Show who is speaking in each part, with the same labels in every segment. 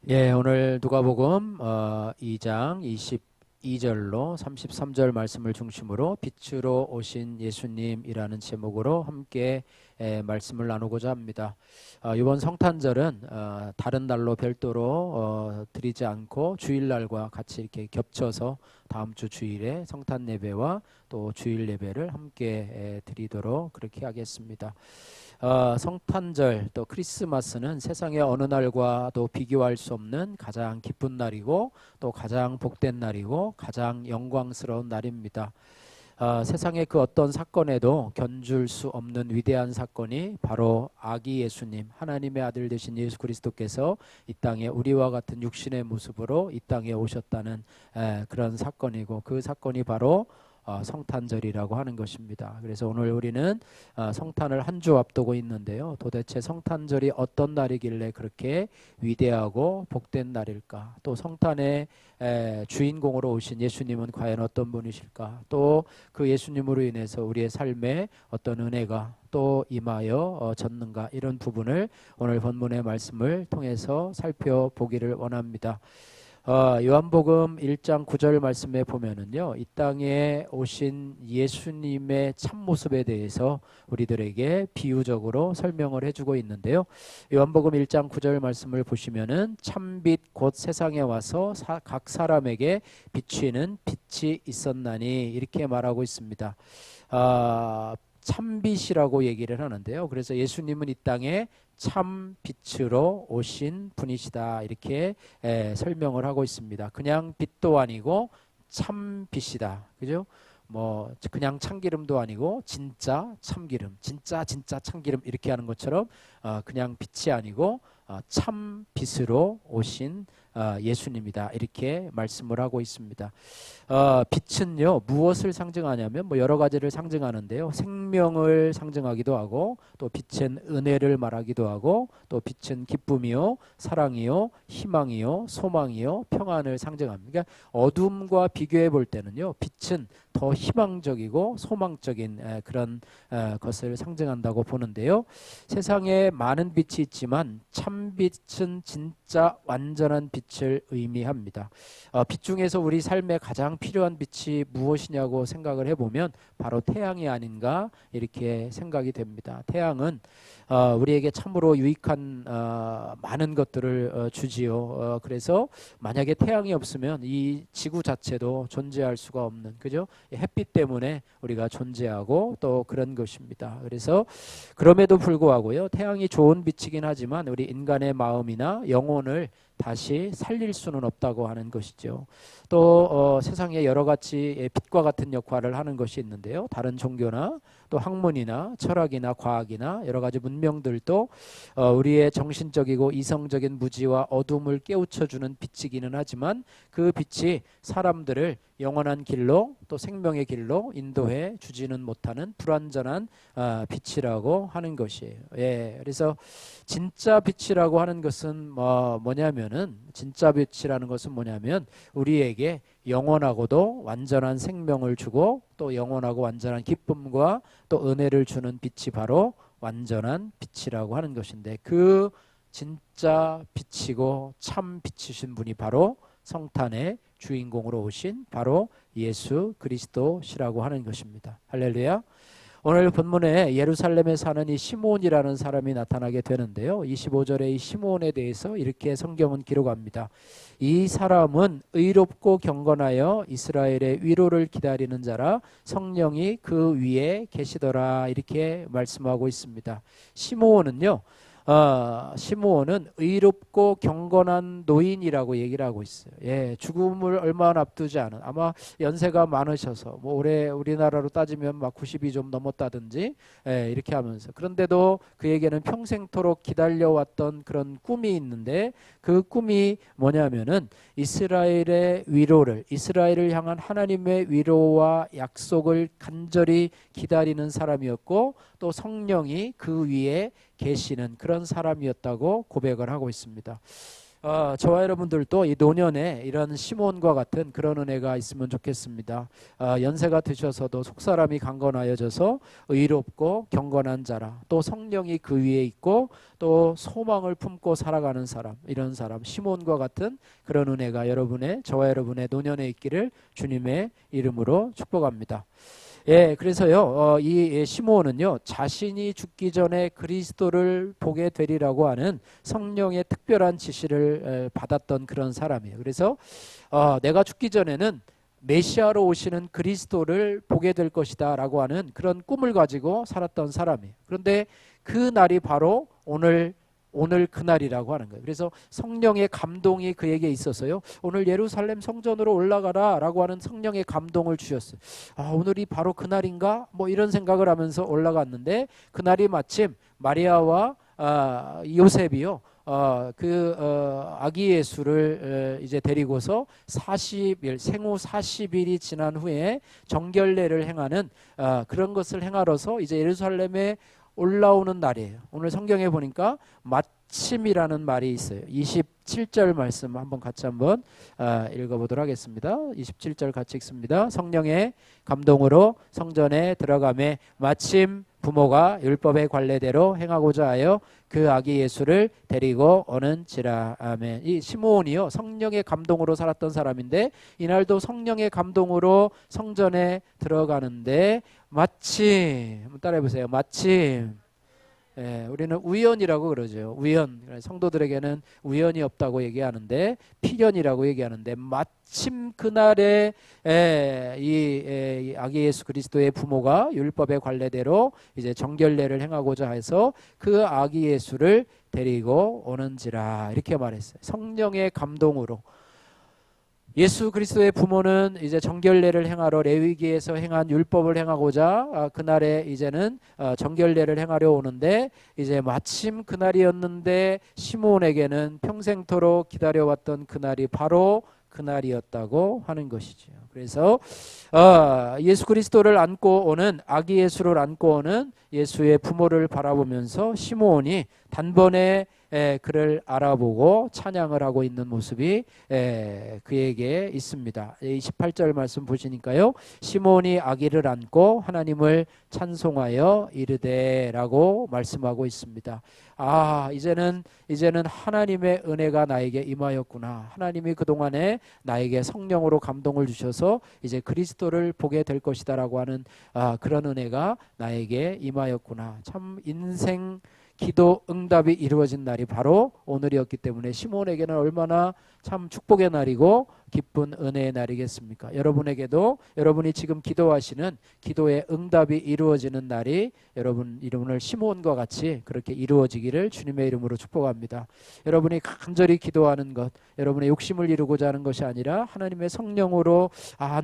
Speaker 1: 예, 오늘 누가복음 2장 22절로 33절 말씀을 중심으로 빛으로 오신 예수님이라는 제목으로 함께 말씀을 나누고자 합니다. 이번 성탄절은 다른 날로 별도로 드리지 않고 주일날과 같이 이렇게 겹쳐서 다음 주 주일에 성탄 예배와 또 주일 예배를 함께 드리도록 그렇게 하겠습니다. 성탄절 또 크리스마스는 세상의 어느 날과도 비교할 수 없는 가장 기쁜 날이고 또 가장 복된 날이고 가장 영광스러운 날입니다. 세상의 그 어떤 사건에도 견줄 수 없는 위대한 사건이 바로 아기 예수님, 하나님의 아들 되신 예수 그리스도께서 이 땅에 우리와 같은 육신의 모습으로 이 땅에 오셨다는 그런 사건이고, 그 사건이 바로 성탄절이라고 하는 것입니다. 그래서 오늘 우리는 성탄을 한 주 앞두고 있는데요. 도대체 성탄절이 어떤 날이길래 그렇게 위대하고 복된 날일까? 또 성탄의 주인공으로 오신 예수님은 과연 어떤 분이실까? 또 그 예수님으로 인해서 우리의 삶에 어떤 은혜가 또 임하여 졌는가? 이런 부분을 오늘 본문의 말씀을 통해서 살펴보기를 원합니다. 요한복음 1장 9절 말씀에 보면은요, 이 땅에 오신 예수님의 참모습에 대해서 우리들에게 비유적으로 설명을 해주고 있는데요. 요한복음 1장 9절 말씀을 보시면은 참빛 곧 세상에 와서 각 사람에게 비추는 빛이 있었나니 이렇게 말하고 있습니다. 참빛이라고 얘기를 하는데요. 그래서 예수님은 이 땅에 참 빛으로 오신 분이시다, 이렇게 설명을 하고 있습니다. 그냥 빛도 아니고 참 빛이다, 그죠? 뭐 그냥 참기름도 아니고 진짜 참기름, 진짜 참기름 이렇게 하는 것처럼 그냥 빛이 아니고 참 빛으로 오신 예수님이다, 이렇게 말씀을 하고 있습니다. 빛은요 무엇을 상징하냐면 뭐 여러 가지를 상징하는데요. 생명을 상징하기도 하고, 또 빛은 은혜를 말하기도 하고, 또 빛은 기쁨이요 사랑이요 희망이요 소망이요 평안을 상징합니다. 그러니까 어둠과 비교해 볼 때는요, 빛은 더 희망적이고 소망적인 그런 것을 상징한다고 보는데요. 세상에 많은 빛이 있지만 참빛은 진짜 완전한 빛을 의미합니다. 빛 중에서 우리 삶에 가장 필요한 빛이 무엇이냐고 생각을 해보면 바로 태양이 아닌가 이렇게 생각이 됩니다. 태양은 우리에게 참으로 유익한 많은 것들을 주지요. 그래서 만약에 태양이 없으면 이 지구 자체도 존재할 수가 없는, 그죠? 햇빛 때문에 우리가 존재하고 또 그런 것입니다. 그래서 그럼에도 불구하고요, 태양이 좋은 빛이긴 하지만 우리 인간의 마음이나 영혼을 다시 살릴 수는 없다고 하는 것이죠. 또 세상에 여러 가지 빛과 같은 역할을 하는 것이 있는데요. 다른 종교나 또 학문이나 철학이나 과학이나 여러 가지 문명들도 우리의 정신적이고 이성적인 무지와 어둠을 깨우쳐주는 빛이기는 하지만 그 빛이 사람들을 영원한 길로 또 생명의 길로 인도해 주지는 못하는 불완전한 빛이라고 하는 것이에요. 예, 그래서 진짜 빛이라고 하는 것은 뭐냐면은, 진짜 빛이라는 것은 뭐냐면 우리에게 영원하고도 완전한 생명을 주고 또 영원하고 완전한 기쁨과 또 은혜를 주는 빛이 바로 완전한 빛이라고 하는 것인데, 그 진짜 빛이고 참 빛이신 분이 바로 성탄의 주인공으로 오신 바로 예수 그리스도시라고 하는 것입니다. 할렐루야. 오늘 본문에 예루살렘에 사는 이 시므온이라는 사람이 나타나게 되는데요. 25절에 이 시므온에 대해서 이렇게 성경은 기록합니다. 이 사람은 의롭고 경건하여 이스라엘의 위로를 기다리는 자라 성령이 그 위에 계시더라, 이렇게 말씀하고 있습니다. 시므온은요, 시므온은 의롭고 경건한 노인이라고 얘기를 하고 있어요. 예, 죽음을 얼마 앞두지 않은, 아마 연세가 많으셔서 뭐 올해 우리나라로 따지면 막 90이 좀 넘었다든지 이렇게 하면서, 그런데도 그에게는 평생토록 기다려왔던 그런 꿈이 있는데, 그 꿈이 뭐냐면은 이스라엘의 위로를, 이스라엘을 향한 하나님의 위로와 약속을 간절히 기다리는 사람이었고, 또 성령이 그 위에 계시는 그런 사람이었다고 고백을 하고 있습니다. 저와 여러분들도 이 노년에 이런 시몬과 같은 그런 은혜가 있으면 좋겠습니다. 연세가 드셔서도 속사람이 강건하여져서 의롭고 경건한 자라, 또 성령이 그 위에 있고 또 소망을 품고 살아가는 사람, 이런 사람 시몬과 같은 그런 은혜가 저와 여러분의 노년에 있기를 주님의 이름으로 축복합니다. 예, 그래서요, 이 시므온은요, 자신이 죽기 전에 그리스도를 보게 되리라고 하는 성령의 특별한 지시를 받았던 그런 사람이에요. 그래서 내가 죽기 전에는 메시아로 오시는 그리스도를 보게 될 것이다 라고 하는 그런 꿈을 가지고 살았던 사람이에요. 그런데 그 날이 바로 오늘 그날이라고 하는 거예요. 그래서 성령의 감동이 그에게 있어서요, 오늘 예루살렘 성전으로 올라가라 라고 하는 성령의 감동을 주셨어요. 오늘이 바로 그날인가? 뭐 이런 생각을 하면서 올라갔는데, 그날이 마침 마리아와 요셉이요, 아기 예수를 이제 데리고서 40일, 생후 40일이 지난 후에 정결례를 행하는 그런 것을 행하러서 이제 예루살렘에 올라오는 날이에요. 오늘 성경에 보니까 마침이라는 말이 있어요. 27절 말씀 같이 한번 읽어보도록 하겠습니다. 27절 같이 읽습니다. 성령의 감동으로 성전에 들어가매 마침 부모가 율법의 관례대로 행하고자 하여 그 아기 예수를 데리고 오는지라. 아멘. 이 시므온이요, 성령의 감동으로 살았던 사람인데, 이날도 성령의 감동으로 성전에 들어가는데 마침, 따라해보세요. 마침. 예, 우리는 우연이라고 그러죠. 우연. 성도들에게는 우연이 없다고 얘기하는데, 필연이라고 얘기하는데, 마침 그날에 이 아기 예수 그리스도의 부모가 율법의 관례대로 이제 정결례를 행하고자 해서 그 아기 예수를 데리고 오는지라, 이렇게 말했어요. 성령의 감동으로. 예수 그리스도의 부모는 이제 정결례를 행하러 레위기에서 행한 율법을 행하고자 그날에 이제는 정결례를 행하려 오는데, 이제 마침 그날이었는데 시므온에게는 평생토록 기다려왔던 그날이 바로 그날이었다고 하는 것이죠. 그래서 예수 그리스도를 안고 오는, 아기 예수를 안고 오는 예수의 부모를 바라보면서 시므온이 단번에 그를 알아보고 찬양을 하고 있는 모습이 그에게 있습니다. 28절 말씀 보시니까요, 시몬이 아기를 안고 하나님을 찬송하여 이르되라고 말씀하고 있습니다. 이제는 하나님의 은혜가 나에게 임하였구나. 하나님이 그동안에 나에게 성령으로 감동을 주셔서 이제 그리스도를 보게 될 것이다라고 하는 그런 은혜가 나에게 임하였구나. 참 인생 기도 응답이 이루어진 날이 바로 오늘이었기 때문에 시몬에게는 얼마나 참 축복의 날이고 기쁜 은혜의 날이겠습니까? 여러분에게도 여러분이 지금 기도하시는 기도의 응답이 이루어지는 날이 오늘 시몬과 같이 그렇게 이루어지기를 주님의 이름으로 축복합니다. 여러분이 간절히 기도하는 것, 여러분의 욕심을 이루고자 하는 것이 아니라 하나님의 성령으로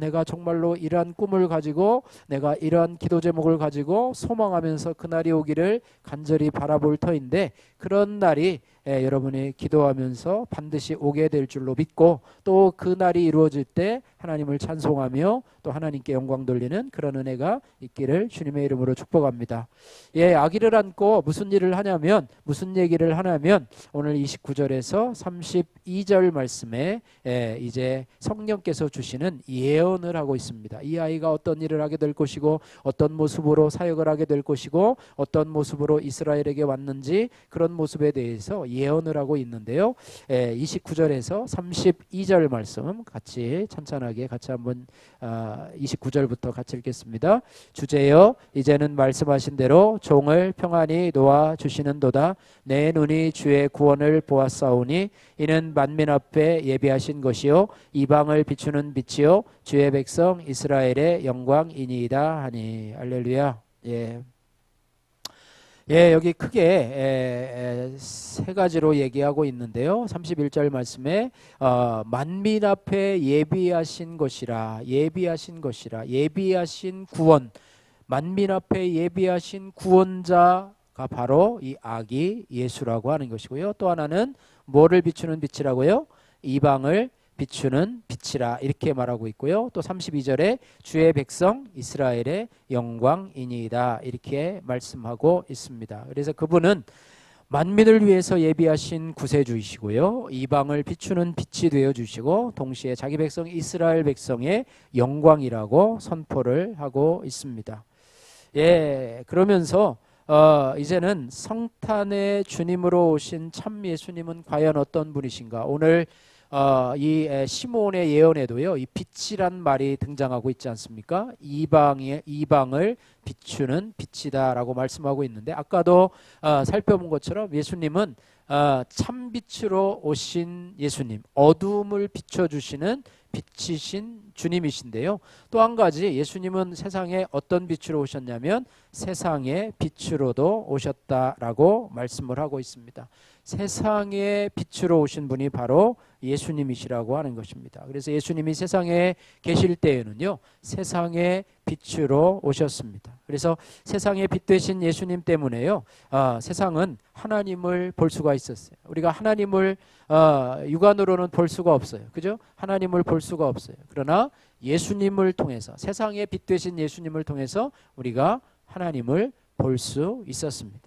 Speaker 1: 내가 정말로 이러한 꿈을 가지고, 내가 이러한 기도 제목을 가지고 소망하면서 그날이 오기를 간절히 바라볼 터인데, 그런 날이 여러분이 기도하면서 반드시 오게 될 줄로 믿고, 또 그 날이 이루어질 때 하나님을 찬송하며 또 하나님께 영광 돌리는 그런 은혜가 있기를 주님의 이름으로 축복합니다. 아기를 안고 무슨 일을 하냐면, 무슨 얘기를 하냐면, 오늘 29절에서 32절 말씀에 이제 성령께서 주시는 예언을 하고 있습니다. 이 아이가 어떤 일을 하게 될 것이고, 어떤 모습으로 사역을 하게 될 것이고, 어떤 모습으로 이스라엘에게 왔는지, 그런 모습에 대해서 예언을 하고 있는데요. 29절에서 32절 말씀 같이 찬찬하게 같이 한번 29절부터 같이 읽겠습니다. 주제여, 이제는 말씀하신 대로 종을 평안히 놓아 주시는도다. 내 눈이 주의 구원을 보았사오니 이는 만민 앞에 예비하신 것이요 이방을 비추는 빛이요 주의 백성 이스라엘의 영광이니이다 하니. 할렐루야. 여기 크게 세 가지로 얘기하고 있는데요. 31절 말씀에 만민 앞에 예비하신 것이라, 예비하신 구원, 만민 앞에 예비하신 구원자가 바로 이 아기 예수라고 하는 것이고요. 또 하나는 뭐를 비추는 빛이라고요? 이방을 비추는 빛이라, 이렇게 말하고 있고요. 또 32절에 주의 백성 이스라엘의 영광이니이다, 이렇게 말씀하고 있습니다. 그래서 그분은 만민을 위해서 예비하신 구세주이시고요. 이방을 비추는 빛이 되어 주시고 동시에 자기 백성 이스라엘 백성의 영광이라고 선포를 하고 있습니다. 예, 그러면서 이제는 성탄의 주님으로 오신 참 예수님은 과연 어떤 분이신가? 오늘 이 시므온의 예언에도요, 이 빛이란 말이 등장하고 있지 않습니까? 이방을 비추는 빛이다라고 말씀하고 있는데, 아까도 살펴본 것처럼 예수님은 참 빛으로 오신 예수님, 어두움을 비춰주시는 빛이신 주님이신데요. 또 한 가지 예수님은 세상에 어떤 빛으로 오셨냐면 세상의 빛으로도 오셨다라고 말씀을 하고 있습니다. 세상의 빛으로 오신 분이 바로 예수님이시라고 하는 것입니다. 그래서 예수님이 세상에 계실 때에는요, 세상의 빛으로 오셨습니다. 그래서 세상의 빛 되신 예수님 때문에요, 세상은 하나님을 볼 수가 있었어요. 우리가 하나님을 육안으로는 볼 수가 없어요. 그죠? 하나님을 볼 수가 없어요. 그러나 예수님을 통해서, 세상의 빛 되신 예수님을 통해서 우리가 하나님을 볼 수 있었습니다.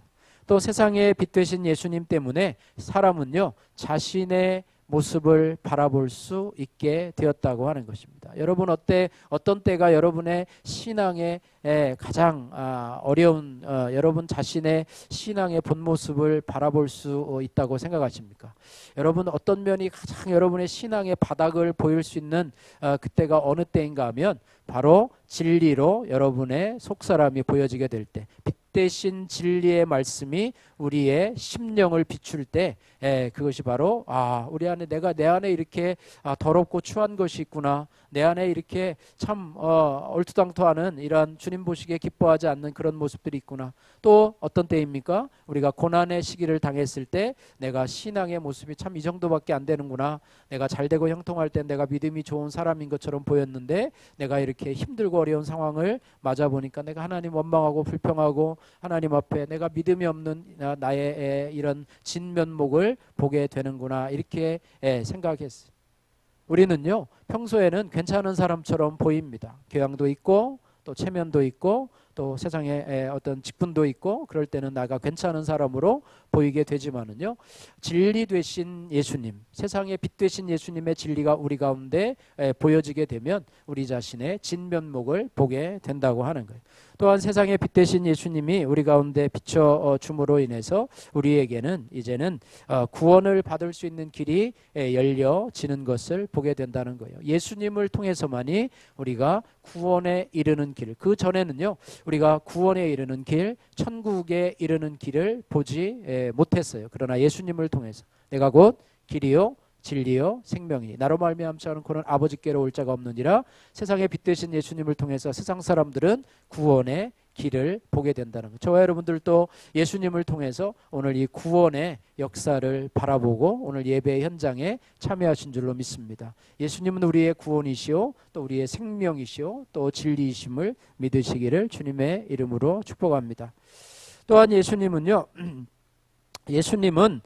Speaker 1: 또 세상의 빛 되신 예수님 때문에 사람은요, 자신의 모습을 바라볼 수 있게 되었다고 하는 것입니다. 여러분 어떤 때가 여러분의 신앙의 가장 어려운 여러분 자신의 신앙의 본 모습을 바라볼 수 있다고 생각하십니까? 여러분 어떤 면이 가장 여러분의 신앙의 바닥을 보일 수 있는 그때가 어느 때인가 하면 바로 진리로 여러분의 속사람이 보여지게 될 때, 빛 대신 진리의 말씀이 우리의 심령을 비출 때, 그것이 바로 우리 안에 내 안에 이렇게 더럽고 추한 것이 있구나, 내 안에 이렇게 참 얼토당토하는 이러한 주님 보시기에 기뻐하지 않는 그런 모습들이 있구나. 또 어떤 때입니까? 우리가 고난의 시기를 당했을 때 내가 신앙의 모습이 참 이 정도밖에 안 되는구나, 내가 잘되고 형통할 때 내가 믿음이 좋은 사람인 것처럼 보였는데 내가 이렇게 힘들고 어려운 상황을 맞아보니까 내가 하나님 원망하고 불평하고 하나님 앞에 내가 믿음이 없는 나의 이런 진면목을 보게 되는구나, 이렇게 생각했어요. 우리는요, 평소에는 괜찮은 사람처럼 보입니다. 교양도 있고 또 체면도 있고 또 세상에 어떤 직분도 있고 그럴 때는 나가 괜찮은 사람으로 보이게 되지만은요, 진리 되신 예수님, 세상에 빛 되신 예수님의 진리가 우리 가운데 보여지게 되면 우리 자신의 진면목을 보게 된다고 하는 거예요. 또한 세상에 빛 되신 예수님이 우리 가운데 비춰 줌으로 인해서 우리에게는 이제는 구원을 받을 수 있는 길이 열려지는 것을 보게 된다는 거예요. 예수님을 통해서만이 우리가 구원에 이르는 길, 그 전에는요, 우리가 구원에 이르는 길, 천국에 이르는 길을 보지 못했어요. 그러나 예수님을 통해서 내가 곧 길이요 진리요 생명이니 나로 말미암지 않고는 아버지께로 올 자가 없느니라, 세상에 빛 되신 예수님을 통해서 세상 사람들은 구원의 길을 보게 된다는 것. 저와 여러분들도 예수님을 통해서 오늘 이 구원의 역사를 바라보고 오늘 예배 현장에 참여하신 줄로 믿습니다. 예수님은 우리의 구원이시오, 또 우리의 생명이시오, 또 진리이심을 믿으시기를 주님의 이름으로 축복합니다. 또한 예수님은요, 예수님은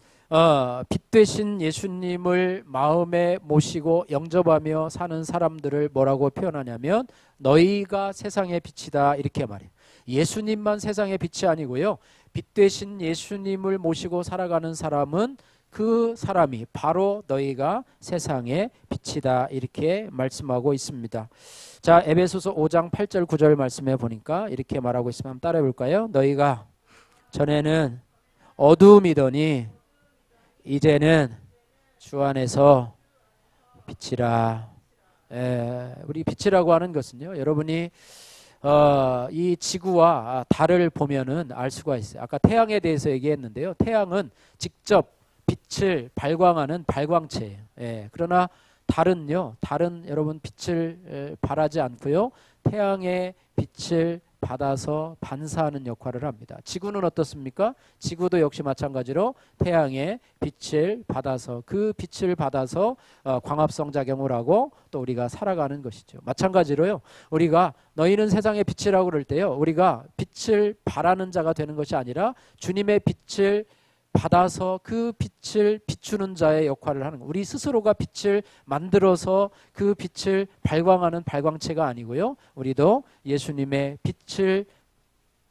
Speaker 1: 빛 되신 예수님을 마음에 모시고 영접하며 사는 사람들을 뭐라고 표현하냐면 너희가 세상의 빛이다, 이렇게 말해요. 예수님만 세상의 빛이 아니고요, 빛 되신 예수님을 모시고 살아가는 사람은 그 사람이 바로 너희가 세상의 빛이다, 이렇게 말씀하고 있습니다. 자, 에베소서 5장 8절 9절 말씀해 보니까 이렇게 말하고 있으면 한번 따라해 볼까요? 너희가 전에는 어두움이더니 이제는 주 안에서 빛이라. 우리 빛이라고 하는 것은요, 여러분이 이 지구와 달을 보면은 알 수가 있어요. 아까 태양에 대해서 얘기했는데요, 태양은 직접 빛을 발광하는 발광체예요. 그러나 달은요, 달은 여러분 빛을 발하지 않고요, 태양의 빛을 받아서 반사하는 역할을 합니다. 지구는 어떻습니까? 지구도 역시 마찬가지로 태양의 빛을 받아서 그 빛을 받아서 광합성 작용을 하고 또 우리가 살아가는 것이죠. 마찬가지로요, 우리가 너희는 세상의 빛이라고 그럴 때요, 우리가 빛을 발하는 자가 되는 것이 아니라 주님의 빛을 받아서 그 빛을 비추는 자의 역할을 하는 거예요. 우리 스스로가 빛을 만들어서 그 빛을 발광하는 발광체가 아니고요, 우리도 예수님의 빛을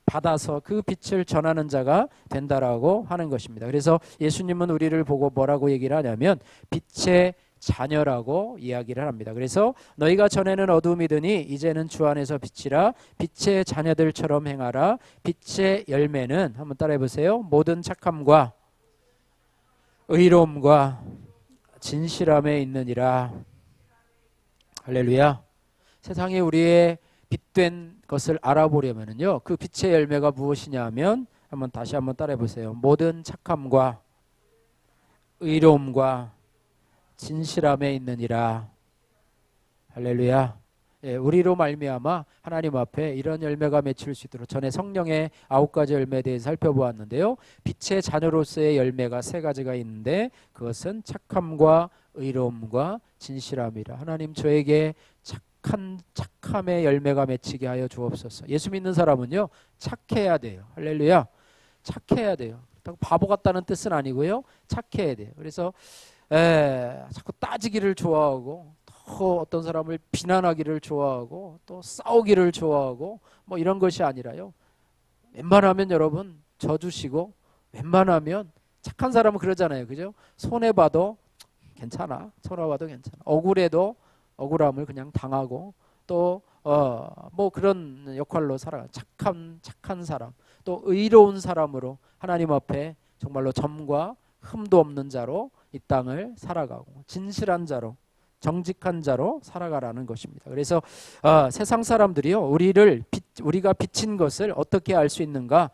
Speaker 1: 받아서 그 빛을 전하는 자가 된다라고 하는 것입니다. 그래서 예수님은 우리를 보고 뭐라고 얘기를 하냐면 빛의 자녀라고 이야기를 합니다. 그래서 너희가 전에는 어두움이더니 이제는 주 안에서 빛이라. 빛의 자녀들처럼 행하라. 빛의 열매는 한번 따라해 보세요. 모든 착함과 의로움과 진실함에 있느니라. 할렐루야. 세상에 우리의 빛된 것을 알아보려면요, 그 빛의 열매가 무엇이냐 하면 한번 다시 한번 따라해 보세요. 모든 착함과 의로움과 진실함에 있느니라. 할렐루야. 예, 우리로 말미암아 하나님 앞에 이런 열매가 맺힐 수 있도록 전에 성령의 9가지 열매에 대해서 살펴보았는데요. 빛의 자녀로서의 열매가 3가지가 있는데 그것은 착함과 의로움과 진실함이라. 하나님 저에게 착함의 열매가 맺히게 하여 주옵소서. 예수 믿는 사람은요, 착해야 돼요. 할렐루야. 착해야 돼요. 바보 같다는 뜻은 아니고요, 착해야 돼요. 그래서 자꾸 따지기를 좋아하고 또 어떤 사람을 비난하기를 좋아하고 또 싸우기를 좋아하고 뭐 이런 것이 아니라요, 웬만하면 여러분 져주시고, 웬만하면 착한 사람은 그러잖아요, 그죠? 손해봐도 괜찮아, 손해봐도 괜찮아, 억울해도 억울함을 그냥 당하고 또 뭐 그런 역할로 살아가. 착한 사람, 또 의로운 사람으로 하나님 앞에 정말로 점과 흠도 없는 자로 이 땅을 살아가고, 진실한 자로, 정직한 자로 살아가라는 것입니다. 그래서 세상 사람들이요, 우리가 비친 것을 어떻게 알 수 있는가,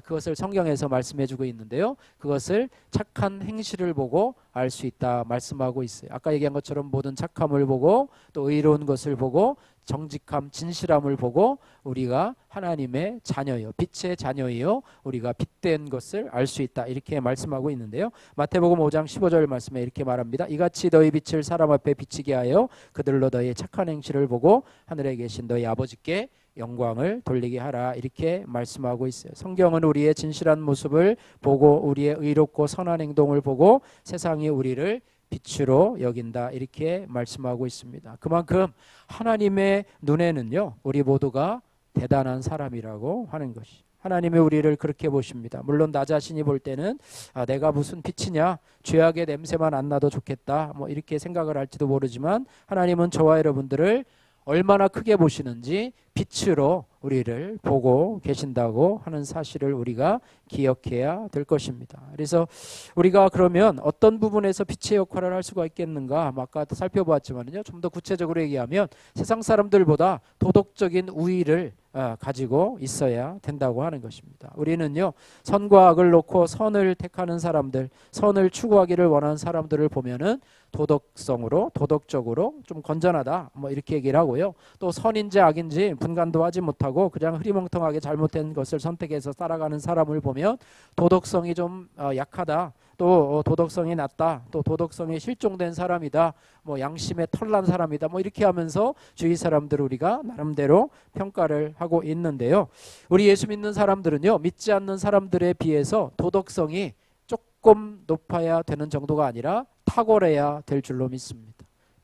Speaker 1: 그것을 성경에서 말씀해주고 있는데요, 그것을 착한 행실을 보고 알 수 있다 말씀하고 있어요. 아까 얘기한 것처럼 모든 착함을 보고 또 의로운 것을 보고 정직함, 진실함을 보고 우리가 하나님의 자녀요, 빛의 자녀요, 우리가 빛된 것을 알 수 있다, 이렇게 말씀하고 있는데요. 마태복음 5장 15절 말씀에 이렇게 말합니다. 이같이 너희 빛을 사람 앞에 비치게 하여 그들로 너희의 착한 행실을 보고 하늘에 계신 너희 아버지께 영광을 돌리게 하라, 이렇게 말씀하고 있어요. 성경은 우리의 진실한 모습을 보고 우리의 의롭고 선한 행동을 보고 세상이 우리를 빛으로 여긴다, 이렇게 말씀하고 있습니다. 그만큼 하나님의 눈에는요, 우리 모두가 대단한 사람이라고 하는 것이, 하나님이 우리를 그렇게 보십니다. 물론 나 자신이 볼 때는 내가 무슨 빛이냐, 죄악의 냄새만 안 나도 좋겠다, 뭐 이렇게 생각을 할지도 모르지만 하나님은 저와 여러분들을 얼마나 크게 보시는지 빛으로 우리를 보고 계신다고 하는 사실을 우리가 기억해야 될 것입니다. 그래서 우리가 그러면 어떤 부분에서 빛의 역할을 할 수가 있겠는가, 아까 살펴보았지만요, 좀 더 구체적으로 얘기하면 세상 사람들보다 도덕적인 우위를 가지고 있어야 된다고 하는 것입니다. 우리는요, 선과 악을 놓고 선을 택하는 사람들, 선을 추구하기를 원하는 사람들을 보면은 도덕적으로 좀 건전하다, 뭐 이렇게 얘기를 하고요, 또 선인지 악인지 분간도 하지 못하고 그냥 흐리멍텅하게 잘못된 것을 선택해서 살아가는 사람을 보면 도덕성이 좀 약하다, 또 도덕성이 낮다, 또 도덕성이 실종된 사람이다, 뭐 양심에 털난 사람이다, 뭐 이렇게 하면서 주위 사람들을 우리가 나름대로 평가를 하고 있는데요, 우리 예수 믿는 사람들은요, 믿지 않는 사람들에 비해서 도덕성이 조금 높아야 되는 정도가 아니라 탁월해야 될 줄로 믿습니다.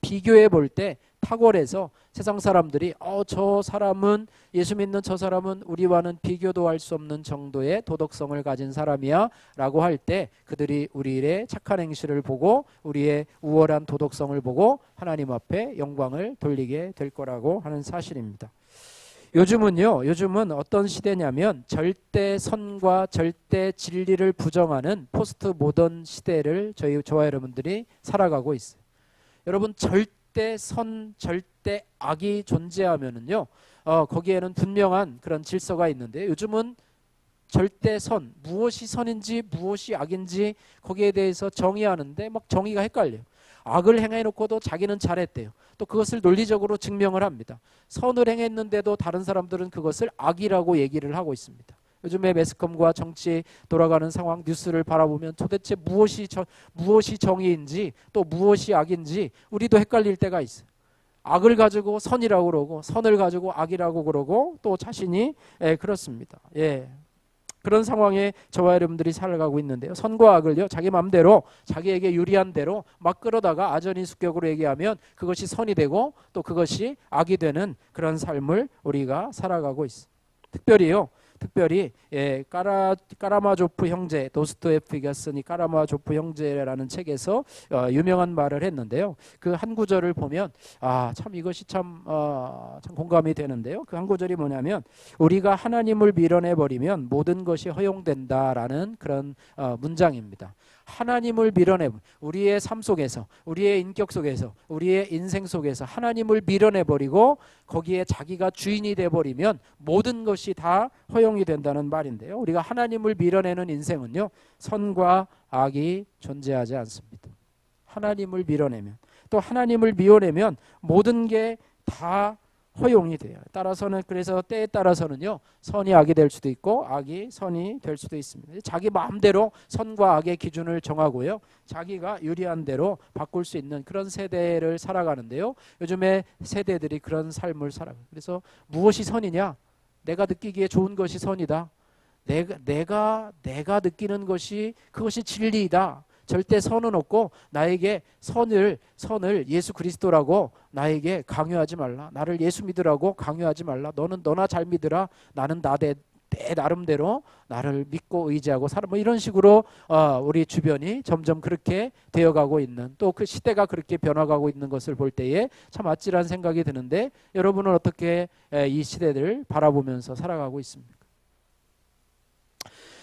Speaker 1: 비교해 볼 때 탁월해서 세상 사람들이 저 사람은, 예수 믿는 저 사람은 우리와는 비교도 할 수 없는 정도의 도덕성을 가진 사람이야 라고 할 때 그들이 우리의 착한 행실을 보고 우리의 우월한 도덕성을 보고 하나님 앞에 영광을 돌리게 될 거라고 하는 사실입니다. 요즘은 어떤 시대냐면 절대 선과 절대 진리를 부정하는 포스트 모던 시대를 저와 여러분들이 살아가고 있어요. 여러분, 절대 선, 절대 악이 존재하면은요, 거기에는 분명한 그런 질서가 있는데, 요즘은 절대 선, 무엇이 선인지 무엇이 악인지 거기에 대해서 정의하는데 막 정의가 헷갈려요. 악을 행해놓고도 자기는 잘했대요. 또 그것을 논리적으로 증명을 합니다. 선을 행했는데도 다른 사람들은 그것을 악이라고 얘기를 하고 있습니다. 요즘에 매스컴과 정치 돌아가는 상황, 뉴스를 바라보면 도대체 무엇이 정의인지 또 무엇이 악인지 우리도 헷갈릴 때가 있어요. 악을 가지고 선이라고 그러고 선을 가지고 악이라고 그러고 또 자신이 그렇습니다. 그런 상황에 저와 여러분들이 살아가고 있는데요, 선과 악을요, 자기 마음대로 자기에게 유리한 대로 막 끌어다가 아전인수격으로 얘기하면 그것이 선이 되고 또 그것이 악이 되는 그런 삶을 우리가 살아가고 있어요. 특별히요, 특별히 까라마조프 형제, 도스토옙스키가 쓴 이 까라마조프 형제라는 책에서 유명한 말을 했는데요. 그 한 구절을 보면 참 이것이 참 공감이 되는데요. 그 한 구절이 뭐냐면 우리가 하나님을 밀어내 버리면 모든 것이 허용된다라는 그런 문장입니다. 하나님을 밀어내, 우리의 삶 속에서, 우리의 인격 속에서, 우리의 인생 속에서 하나님을 밀어내 버리고 거기에 자기가 주인이 돼 버리면 모든 것이 다 허용이 된다는 말인데요. 우리가 하나님을 밀어내는 인생은요, 선과 악이 존재하지 않습니다. 하나님을 밀어내면, 또 하나님을 미워내면 모든 게 다 허용이 돼요. 따라서는, 그래서 때에 따라서는요, 선이 악이 될 수도 있고 악이 선이 될 수도 있습니다. 자기 마음대로 선과 악의 기준을 정하고요, 자기가 유리한 대로 바꿀 수 있는 그런 세대를 살아가는데요. 요즘에 세대들이 그런 삶을 살아가요. 그래서 무엇이 선이냐? 내가 느끼기에 좋은 것이 선이다. 내가 느끼는 것이, 그것이 진리이다. 절대 선은 없고 나에게 선을 예수 그리스도라고 나에게 강요하지 말라. 나를 예수 믿으라고 강요하지 말라. 너는 너나 잘 믿으라. 나는 내 나름대로 나를 믿고 의지하고 살아. 뭐 이런 식으로 우리 주변이 점점 그렇게 되어가고 있는, 또 그 시대가 그렇게 변화가고 있는 것을 볼 때에 참 아찔한 생각이 드는데, 여러분은 어떻게 이 시대를 바라보면서 살아가고 있습니까?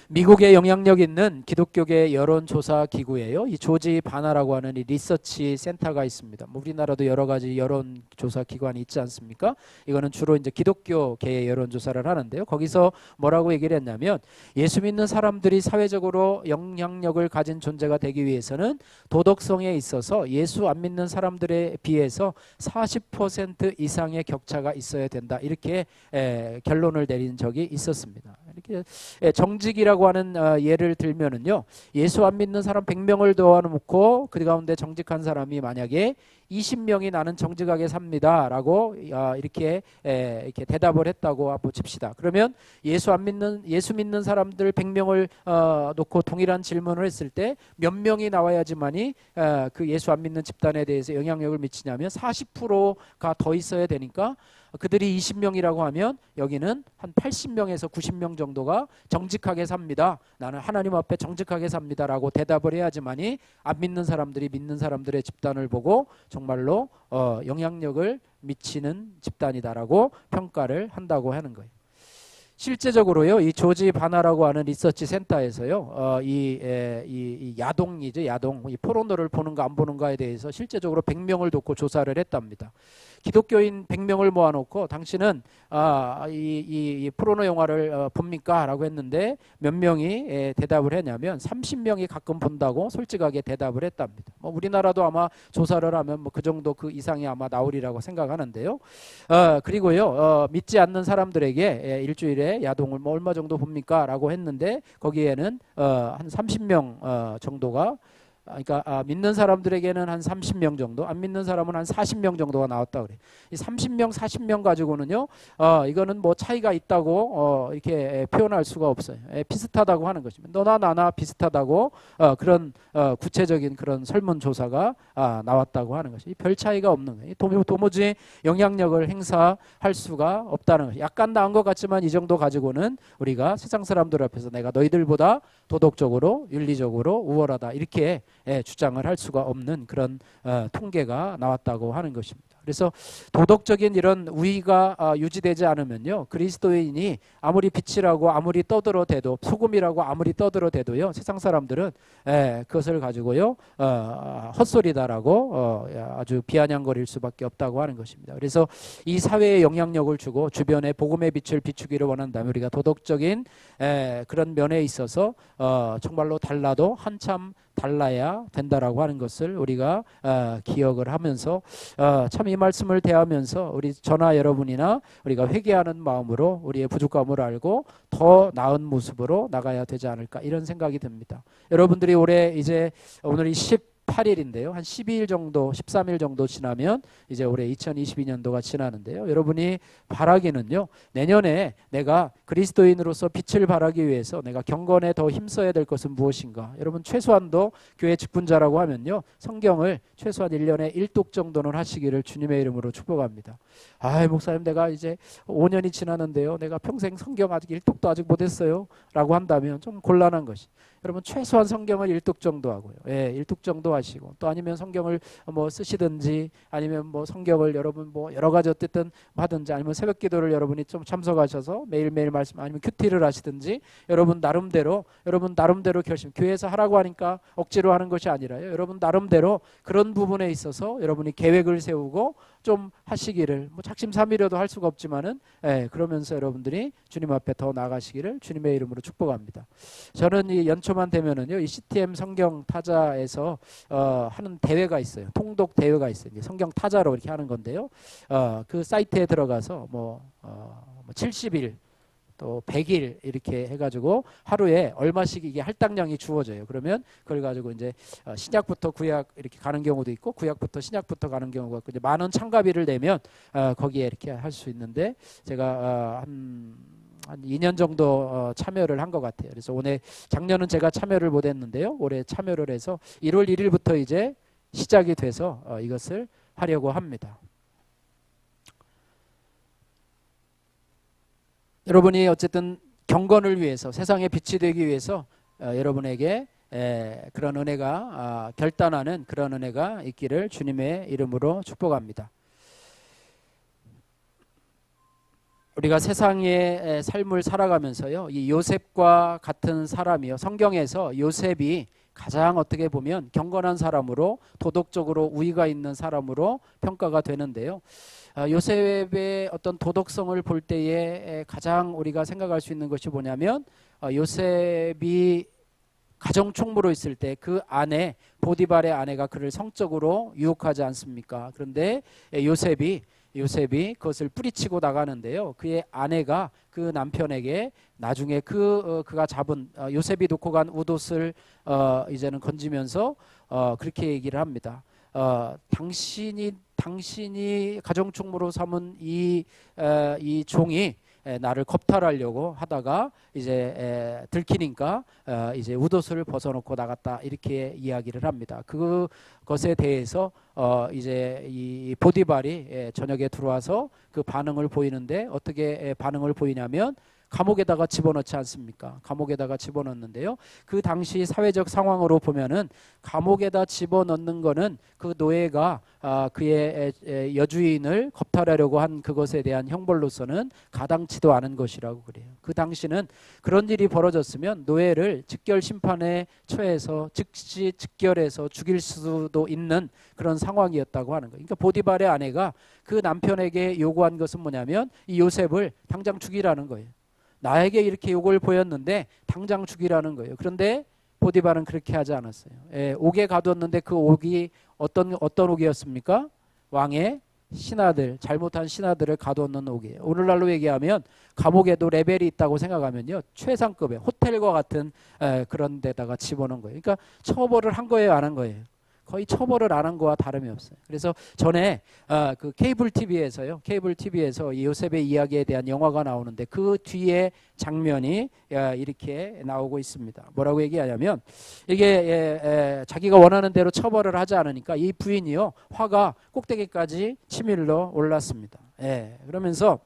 Speaker 1: 미국에 영향력 있는 기독교계 여론조사 기구예요. 이 조지 바나라고 하는 이 리서치 센터가 있습니다. 뭐 우리나라도 여러 가지 여론조사 기관이 있지 않습니까? 이거는 주로 이제 기독교계의 여론조사를 하는데요. 거기서 뭐라고 얘기를 했냐면, 예수 믿는 사람들이 사회적으로 영향력을 가진 존재가 되기 위해서는 도덕성에 있어서 예수 안 믿는 사람들에 비해서 40% 이상의 격차가 있어야 된다. 이렇게 결론을 내린 적이 있었습니다. 이렇게 정직이라고 하는 예를 들면은요, 예수 안 믿는 사람 100명을 도와놓고 그 가운데 정직한 사람이 만약에 20명이 나는 정직하게 삽니다라고 이렇게 대답을 했다고 한번 칩시다. 그러면 예수 믿는 사람들 100명을 놓고 동일한 질문을 했을 때 몇 명이 나와야지만이 그 예수 안 믿는 집단에 대해서 영향력을 미치냐면 40%가 더 있어야 되니까, 그들이 20명이라고 하면 여기는 한 80명에서 90명 정도가 정직하게 삽니다. 나는 하나님 앞에 정직하게 삽니다라고 대답을 해야지만이 안 믿는 사람들이 믿는 사람들의 집단을 보고 정말로 영향력을 미치는 집단이다라고 평가를 한다고 하는 거예요. 실제적으로요, 이 조지 바나라고 하는 리서치 센터에서요, 이 야동이죠, 야동, 이 포르노를 보는가 안 보는가에 대해서 실제적으로 100명을 놓고 조사를 했답니다. 기독교인 100명을 모아놓고 당신은 이 포르노 영화를 봅니까? 라고 했는데 몇 명이 대답을 했냐면 30명이 가끔 본다고 솔직하게 대답을 했답니다. 뭐 우리나라도 아마 조사를 하면 뭐 그 정도 그 이상이 아마 나오리라고 생각하는데요. 그리고요, 믿지 않는 사람들에게 일주일에 야동을 뭐 얼마 정도 봅니까? 라고 했는데 거기에는 한 30명 정도가, 그러니까 믿는 사람들에게는 한 30명 정도, 안 믿는 사람은 한 40명 정도가 나왔다 그래. 이 30명, 40명 가지고는요, 이거는 뭐 차이가 있다고 이렇게 표현할 수가 없어요. 비슷하다고 하는 것입니다. 너나 나나 비슷하다고 그런 구체적인 그런 설문조사가 나왔다고 하는 것이, 별 차이가 없는 거예요. 도무지 영향력을 행사할 수가 없다는 것이, 약간 나은 것 같지만 이 정도 가지고는 우리가 세상 사람들 앞에서 내가 너희들보다 도덕적으로 윤리적으로 우월하다 이렇게 주장을 할 수가 없는 그런 통계가 나왔다고 하는 것입니다. 그래서 도덕적인 이런 우위가 유지되지 않으면요, 그리스도인이 아무리 빛이라고 아무리 떠들어대도, 소금이라고 아무리 떠들어대도요, 세상 사람들은 그것을 가지고요 헛소리다라고 아주 비아냥거릴 수밖에 없다고 하는 것입니다. 그래서 이 사회에 영향력을 주고 주변에 복음의 빛을 비추기를 원한다면 우리가 도덕적인 그런 면에 있어서 정말로 달라도 한참 달라야 된다라고 하는 것을 우리가 기억을 하면서 참 이 말씀을 대하면서 우리 저나 여러분이나 우리가 회개하는 마음으로 우리의 부족함을 알고 더 나은 모습으로 나가야 되지 않을까, 이런 생각이 듭니다. 여러분들이 올해 이제 오늘이 8일인데요. 한 12일 정도, 13일 정도 지나면 이제 올해 2022년도가 지나는데요. 여러분이 바라기는요, 내년에 내가 그리스도인으로서 빛을 발하기 위해서 내가 경건에 더 힘써야 될 것은 무엇인가? 여러분 최소한도 교회 직분자라고 하면요, 성경을 최소한 1년에 1독 정도는 하시기를 주님의 이름으로 축복합니다. 아, 목사님 내가 이제 5년이 지났는데요, 내가 평생 성경 아직 1독도 아직 못했어요 라고 한다면 좀 곤란한 것이, 여러분 최소한 성경을 1독 정도 하고요. 예, 1독 정도 하시고, 또 아니면 성경을 뭐 쓰시든지, 아니면 뭐 성경을 여러분 뭐 여러 가지 어쨌든 하든지, 아니면 새벽 기도를 여러분이 좀 참석하셔서 매일매일 말씀, 아니면 큐티를 하시든지, 여러분 나름대로 결심, 교회에서 하라고 하니까 억지로 하는 것이 아니라요, 여러분 나름대로 그런 부분에 있어서 여러분이 계획을 세우고 좀 하시기를, 뭐 작심삼일여도 할 수가 없지만은, 예, 그러면서 여러분들이 주님 앞에 더 나가시기를 주님의 이름으로 축복합니다. 저는 이 연초만 되면은요, 이 CTM 성경 타자에서 하는 대회가 있어요. 통독 대회가 있어요. 성경 타자로 이렇게 하는 건데요. 그 사이트에 들어가서 뭐 70일 또 100일 이렇게 해가지고 하루에 얼마씩 이게 할당량이 주어져요. 그러면 그걸 가지고 이제 신약부터 구약 이렇게 가는 경우도 있고, 구약부터 신약부터 가는 경우가 있고, 이제 만원 참가비를 내면 거기에 이렇게 할 수 있는데, 제가 한 2년 정도 참여를 한 것 같아요. 그래서 올해, 작년은 제가 참여를 못했는데요, 올해 참여를 해서 1월 1일부터 이제 시작이 돼서 이것을 하려고 합니다. 여러분이 어쨌든 경건을 위해서, 세상의 빛이 되기 위해서 여러분에게 그런 은혜가 결단하는 그런 은혜가 있기를 주님의 이름으로 축복합니다. 우리가 세상의 삶을 살아가면서요, 이 요셉과 같은 사람이요, 성경에서 요셉이 가장 어떻게 보면 경건한 사람으로, 도덕적으로 우위가 있는 사람으로 평가가 되는데요. 요셉의 어떤 도덕성을 볼 때에 가장 우리가 생각할 수 있는 것이 뭐냐면, 요셉이 가정총무로 있을 때 그 아내, 보디발의 아내가 그를 성적으로 유혹하지 않습니까? 그런데 요셉이 그것을 뿌리치고 나가는데요, 그의 아내가 그 남편에게 나중에 그가 잡은 요셉이 놓고 간 웃옷을 이제는 건지면서 그렇게 얘기를 합니다. 당신이 가정총무로 삼은 이 종이 나를 겁탈하려고 하다가 이제 들키니까 이제 웃옷을 벗어놓고 나갔다, 이렇게 이야기를 합니다. 그것에 대해서 이제 이 보디발이 저녁에 들어와서 그 반응을 보이는데, 어떻게 반응을 보이냐면 감옥에다가 집어넣지 않습니까? 감옥에다가 집어넣는데요, 그 당시 사회적 상황으로 보면은 감옥에다 집어넣는 거는 그 노예가 그의 여주인을 겁탈하려고 한 그것에 대한 형벌로서는 가당치도 않은 것이라고 그래요. 그 당시는 그런 일이 벌어졌으면 노예를 즉결 심판에 처해서 즉시 즉결해서 죽일 수도 있는 그런 상황이었다고 하는 거예요. 그러니까 보디발의 아내가 그 남편에게 요구한 것은 뭐냐면, 이 요셉을 당장 죽이라는 거예요. 나에게 이렇게 욕을 보였는데 당장 죽이라는 거예요. 그런데 보디발은 그렇게 하지 않았어요. 옥에 가두었는데 그 옥이 어떤 옥이었습니까? 왕의 신하들, 잘못한 신하들을 가두었는 옥이에요. 오늘날로 얘기하면 감옥에도 레벨이 있다고 생각하면요, 최상급의 호텔과 같은 그런 데다가 집어넣은 거예요. 그러니까 처벌을 한 거예요, 안 한 거예요? 거의 처벌을 안 한 거와 다름이 없어요. 그래서 전에 그 케이블 TV에서 이 요셉의 이야기에 대한 영화가 나오는데, 그 뒤에 장면이 이렇게 나오고 있습니다. 뭐라고 얘기하냐면, 이게 자기가 원하는 대로 처벌을 하지 않으니까 이 부인이요, 화가 꼭대기까지 치밀러 올랐습니다. 그러면서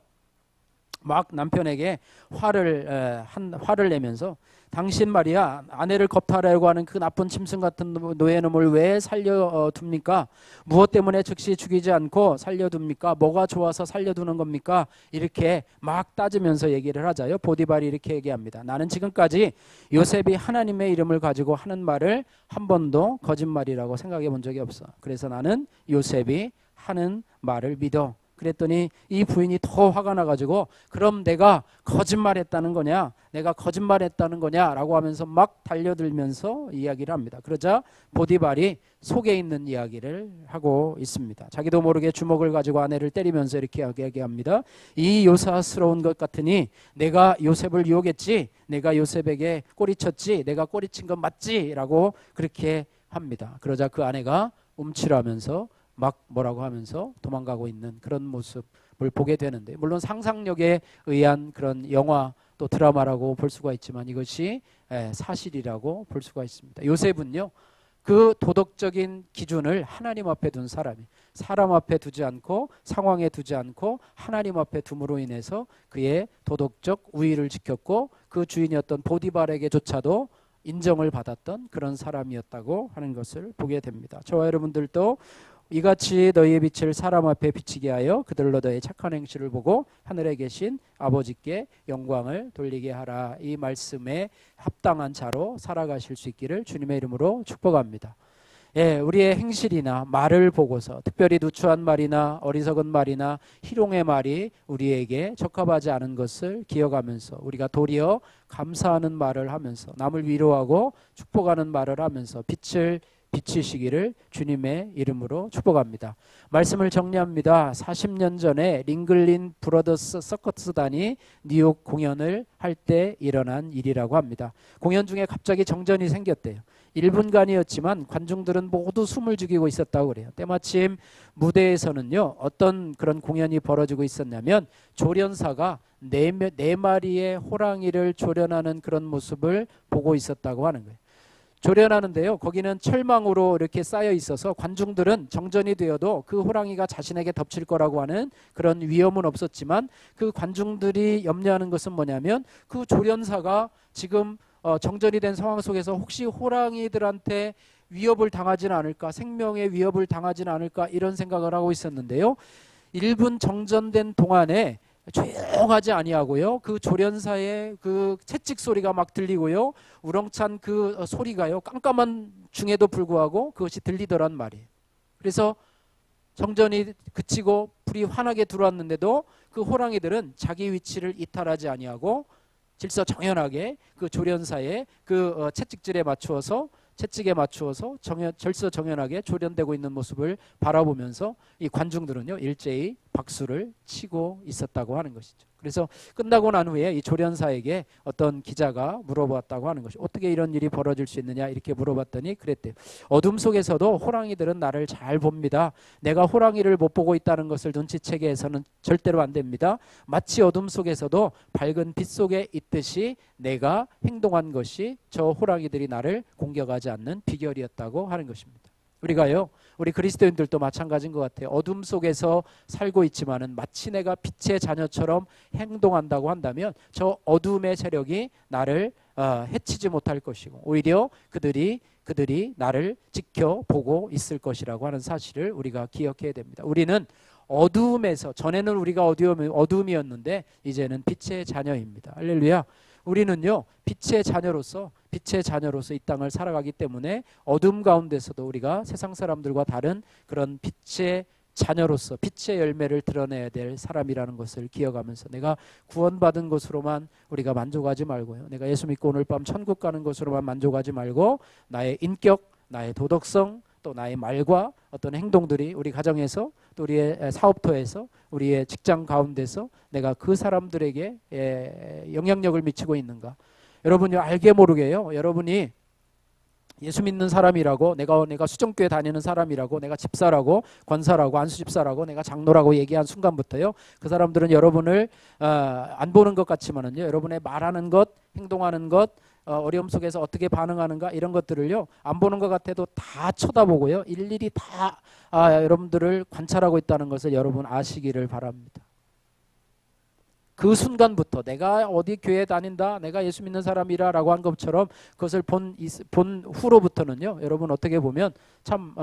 Speaker 1: 막 남편에게 화를 내면서, 당신 말이야, 아내를 겁탈하려고 하는 그 나쁜 짐승 같은 노예놈을 왜 살려둡니까? 무엇 때문에 즉시 죽이지 않고 살려둡니까? 뭐가 좋아서 살려두는 겁니까? 이렇게 막 따지면서 얘기를 하자요. 보디발이 이렇게 얘기합니다. 나는 지금까지 요셉이 하나님의 이름을 가지고 하는 말을 한 번도 거짓말이라고 생각해 본 적이 없어. 그래서 나는 요셉이 하는 말을 믿어. 그랬더니 이 부인이 더 화가 나가지고, 그럼 내가 거짓말했다는 거냐, 라고 하면서 막 달려들면서 이야기를 합니다. 그러자 보디발이 속에 있는 이야기를 하고 있습니다. 자기도 모르게 주먹을 가지고 아내를 때리면서 이렇게 이야기합니다. 이 요사스러운 것 같으니 내가 요셉을 유혹했지, 내가 요셉에게 꼬리쳤지, 내가 꼬리친 건 맞지? 라고 그렇게 합니다. 그러자 그 아내가 움츠러면서 막 뭐라고 하면서 도망가고 있는 그런 모습을 보게 되는데, 물론 상상력에 의한 그런 영화 또 드라마라고 볼 수가 있지만 이것이 사실이라고 볼 수가 있습니다. 요셉은요, 그 도덕적인 기준을 하나님 앞에 둔 사람이, 사람 앞에 두지 않고 상황에 두지 않고 하나님 앞에 둠으로 인해서 그의 도덕적 우위를 지켰고 그 주인이었던 보디발에게조차도 인정을 받았던 그런 사람이었다고 하는 것을 보게 됩니다. 저와 여러분들도 이같이 너희의 빛을 사람 앞에 비치게 하여 그들로 너의 착한 행실을 보고 하늘에 계신 아버지께 영광을 돌리게 하라. 이 말씀에 합당한 자로 살아가실 수 있기를 주님의 이름으로 축복합니다. 우리의 행실이나 말을 보고서 특별히 누추한 말이나 어리석은 말이나 희롱의 말이 우리에게 적합하지 않은 것을 기억하면서 우리가 도리어 감사하는 말을 하면서 남을 위로하고 축복하는 말을 하면서 빛을 비치시기를 주님의 이름으로 축복합니다. 말씀을 정리합니다. 40년 전에 링글린 브러더스 서커스단이 뉴욕 공연을 할 때 일어난 일이라고 합니다. 공연 중에 갑자기 정전이 생겼대요. 1분간이었지만 관중들은 모두 숨을 죽이고 있었다고 그래요. 때마침 무대에서는요, 어떤 그런 공연이 벌어지고 있었냐면 조련사가 네 마리의 호랑이를 조련하는 그런 모습을 보고 있었다고 하는 거예요. 조련하는데요, 거기는 철망으로 이렇게 쌓여 있어서 관중들은 정전이 되어도 그 호랑이가 자신에게 덮칠 거라고 하는 그런 위험은 없었지만 그 관중들이 염려하는 것은 뭐냐면 그 조련사가 지금 정전이 된 상황 속에서 혹시 호랑이들한테 위협을 당하지는 않을까, 생명의 위협을 당하지는 않을까, 이런 생각을 하고 있었는데요, 1분 정전된 동안에 조용하지 아니하고요, 그 조련사의 그 채찍 소리가 막 들리고요, 우렁찬 그 소리가요, 깜깜한 중에도 불구하고 그것이 들리더란 말이에요. 그래서 정전이 그치고 불이 환하게 들어왔는데도 그 호랑이들은 자기 위치를 이탈하지 아니하고 질서정연하게 그 조련사의 그 채찍질에 맞추어서 절서정연하게 조련되고 있는 모습을 바라보면서 이 관중들은요, 일제히 박수를 치고 있었다고 하는 것이죠. 그래서 끝나고 난 후에 이 조련사에게 어떤 기자가 물어봤다고 하는 것이, 어떻게 이런 일이 벌어질 수 있느냐 이렇게 물어봤더니 그랬대요. 어둠 속에서도 호랑이들은 나를 잘 봅니다. 내가 호랑이를 못 보고 있다는 것을 눈치채게 해서는 절대로 안 됩니다. 마치 어둠 속에서도 밝은 빛 속에 있듯이 내가 행동한 것이 저 호랑이들이 나를 공격하지 않는 비결이었다고 하는 것입니다. 우리가요, 우리 그리스도인들도 마찬가지인 것 같아요. 어둠 속에서 살고 있지만은 마치 내가 빛의 자녀처럼 행동한다고 한다면 저 어둠의 세력이 나를 해치지 못할 것이고 오히려 그들이 나를 지켜보고 있을 것이라고 하는 사실을 우리가 기억해야 됩니다. 우리는 어둠에서, 전에는 우리가 어둠이었는데 이제는 빛의 자녀입니다. 할렐루야. 우리는요, 빛의 자녀로서 이 땅을 살아가기 때문에 어둠 가운데서도 우리가 세상 사람들과 다른 그런 빛의 자녀로서 빛의 열매를 드러내야 될 사람이라는 것을 기억하면서 내가 구원받은 것으로만 우리가 만족하지 말고요, 내가 예수 믿고 오늘 밤 천국 가는 것으로만 만족하지 말고 나의 인격, 나의 도덕성, 또 나의 말과 어떤 행동들이 우리 가정에서, 또 우리의 사업터에서, 우리의 직장 가운데서 내가 그 사람들에게 영향력을 미치고 있는가. 여러분이 알게 모르게요, 여러분이 예수 믿는 사람이라고, 내가 수정교회 다니는 사람이라고, 내가 집사라고, 권사라고, 안수집사라고, 내가 장로라고 얘기한 순간부터요, 그 사람들은 여러분을 안 보는 것 같지만은요, 여러분의 말하는 것, 행동하는 것, 어려움 속에서 어떻게 반응하는가, 이런 것들을요, 안 보는 것 같아도 다 쳐다보고요, 일일이 다 여러분들을 관찰하고 있다는 것을 여러분 아시기를 바랍니다. 그 순간부터 내가 어디 교회 다닌다, 내가 예수 믿는 사람이라 라고 한 것처럼 그것을 본 후로부터는요, 여러분 어떻게 보면 참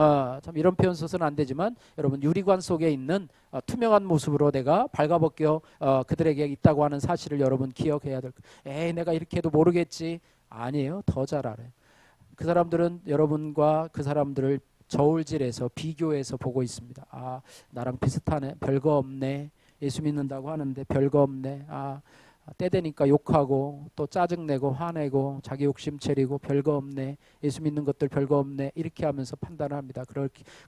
Speaker 1: 이런 표현 써서는 안 되지만 여러분 유리관 속에 있는 투명한 모습으로 내가 발가벗겨 그들에게 있다고 하는 사실을 여러분 기억해야 될 거예요. 에이, 내가 이렇게 해도 모르겠지. 아니에요. 더 잘 알아요. 그 사람들은 여러분과 그 사람들을 저울질해서 비교해서 보고 있습니다. 아, 나랑 비슷하네. 별거 없네. 예수 믿는다고 하는데 별거 없네. 때 되니까 욕하고 또 짜증내고 화내고 자기 욕심 차리고 별거 없네. 예수 믿는 것들 별거 없네. 이렇게 하면서 판단을 합니다.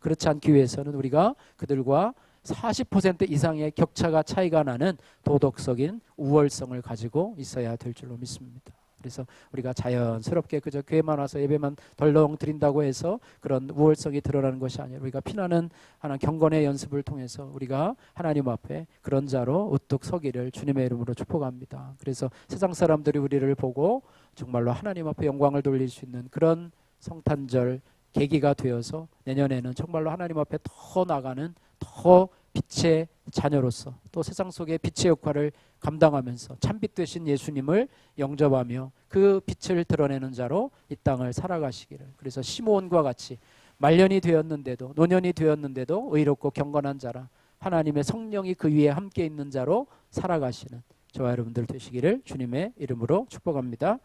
Speaker 1: 그렇지 않기 위해서는 우리가 그들과 40% 이상의 격차가 차이가 나는 도덕적인 우월성을 가지고 있어야 될 줄로 믿습니다. 그래서 우리가 자연스럽게 그저 교회만 와서 예배만 덜렁 드린다고 해서 그런 우월성이 드러나는 것이 아니라 우리가 피나는 하나님 경건의 연습을 통해서 우리가 하나님 앞에 그런 자로 우뚝 서기를 주님의 이름으로 축복합니다. 그래서 세상 사람들이 우리를 보고 정말로 하나님 앞에 영광을 돌릴 수 있는 그런 성탄절 계기가 되어서 내년에는 정말로 하나님 앞에 더 나가는 더 빛의 자녀로서 또 세상 속의 빛의 역할을 감당하면서 참빛 되신 예수님을 영접하며 그 빛을 드러내는 자로 이 땅을 살아가시기를. 그래서 시므온과 같이 말년이 되었는데도 노년이 되었는데도 의롭고 경건한 자라 하나님의 성령이 그 위에 함께 있는 자로 살아가시는 저와 여러분들 되시기를 주님의 이름으로 축복합니다.